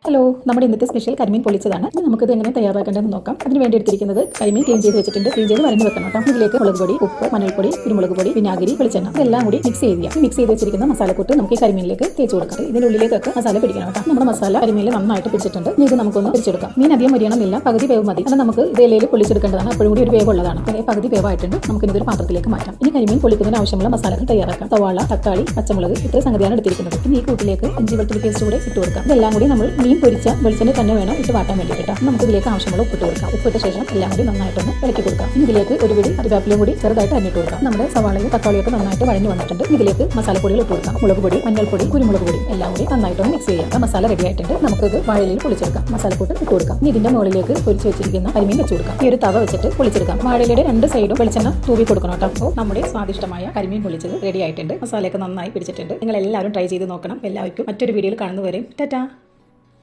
Hello, നമ്മുടെ ഇന്നത്തെ special കരിമീൻ പൊളിച്ചതാണ്. ഇനി നമുക്കിത് എങ്ങനെ തയ്യാറാക്കേണ്ടതെന്ന് നോക്കാം. അതിന് വേണ്ടി എടുത്തിരിക്കുന്നത് കരിമീൻ ക്ലീൻ ചെയ്ത് വെച്ചിട്ടുണ്ട്. ക്ലീൻ ചെയ്ത് വരഞ്ഞ് വെക്കണം കേട്ടോ. ഇതിലേക്ക് മുളക് പൊടി, ഉപ്പ്, മഞ്ഞൾപ്പൊടി, കുരുമുളക് പൊടി, വിനാഗിരി, വെളിച്ചെണ്ണ ഇതെല്ലാം കൂടി മിക്സ് ചെയ്യുക. മിക്സ് ചെയ്ത് വെച്ചിരിക്കുന്ന മസാലക്കൂട്ട് നമുക്ക് ഈ കരിമീനിലേക്ക് തേച്ച് കൊടുക്കാം. ഇതിനുള്ളിലേക്കൊക്കെ മസാല പിടിക്കണം കേട്ടോ. നമ്മുടെ മസാല കരിമീനിൽ നന്നായിട്ട് പിടിച്ചിട്ടുണ്ട്. ഇത് നമുക്കൊന്ന് പിടിച്ചെടുക്കാം. മീൻ അധികം മരിയണമെന്നില്ല, പകുതി വേവ് മതി. അത് നമുക്ക് ഇത് ഇലയിൽ പൊളിച്ചെടുക്കേണ്ടതാണ്. അപ്പോഴും കൂടി ഒരു വേവ് ഉള്ളതാണ്. പകുതി വേവായിട്ടുണ്ട്. നമുക്ക് ഇതൊരു പാത്രത്തിലേക്ക് മാറ്റാം. ഇനി കരിമീൻ പൊളിക്കുന്നതിന് ആവശ്യമുള്ള മസാലകൾ തയ്യാറാക്കാം. സവാള, തക്കാളി, പച്ചമുളക് ഇത്ര സംഗതിയാണ് എടുത്തിരിക്കുന്നത്. ഇനി ഈ കൂട്ടിലേക്ക് ഇഞ്ചി വെളുത്തുള്ളി പേസ്റ്റ് കൂടെ ഇട്ട് കൊടുക്കാം. ഇതെല്ലാം കൂടി നമ്മൾ മീൻ പൊരിച്ച വെളിച്ചെണ്ണ തന്നെ വേണം ഇട്ട് വാട്ടാൻ വേണ്ടിയിട്ട്. നമുക്ക് ഇതിലേക്ക് ആവശ്യമുള്ള ഉപ്പിട്ട് കൊടുക്കാം. ഉപ്പിട്ട ശേഷം എല്ലാം കൂടി നന്നായിട്ടൊന്ന് ഇളക്കി കൊടുക്കാം. ഇനി ഇതിലേക്ക് ഒരു പിടി കറിവേപ്പിലയും കൂടി ചെറുതായിട്ട് അരിഞ്ഞിട്ട് കൊടുക്കാം. നമ്മുടെ സവാളയും തക്കാളിയൊക്കെ നന്നായിട്ട് വഴഞ്ഞു വന്നിട്ടുണ്ട്. ഇതിലേക്ക് മസാലപ്പൊടികൾ ഇട്ട് കൊടുക്കാം. മുളക് പൊടി, മഞ്ഞൾപ്പൊടി, കുരുമുളക് പൊടി എല്ലാം കൂടി നന്നായിട്ടൊന്ന് മിക്സ് ചെയ്യാം. മസാല റെഡി ആയിട്ടുണ്ട്. നമുക്കിത് വാഴയിലയിൽ പൊളിച്ചെടുക്കാം. മസാലക്കൂട്ട് ഇട്ട് കൊടുക്കാം. ഇനി ഇതിന്റെ മുകളിലേക്ക് പൊരിച്ച് വെച്ചിരിക്കുന്ന കരിമീൻ വെച്ച് കൊടുക്കാം. ഈ ഒരു തവ വെച്ചിട്ട് പൊളിച്ചെടുക്കാം. വാഴയിലയുടെ രണ്ട് സൈഡും വെളിച്ചെണ്ണ തൂവി കൊടുക്കണം കേട്ടോ. അപ്പോൾ നമ്മുടെ സ്വാദിഷ്ടമായ കരിമീൻ പൊളിച്ചത് റെഡി ആയിട്ടുണ്ട്. മസാലയൊക്കെ നന്നായി പിടിച്ചിട്ടുണ്ട്. നിങ്ങൾ എല്ലാവരും ട്രൈ ചെയ്ത് നോക്കണം. എല്ലാവർക്കും മറ്റൊരു വീഡിയോയിൽ കാണുന്നവരെയും ടാറ്റാ.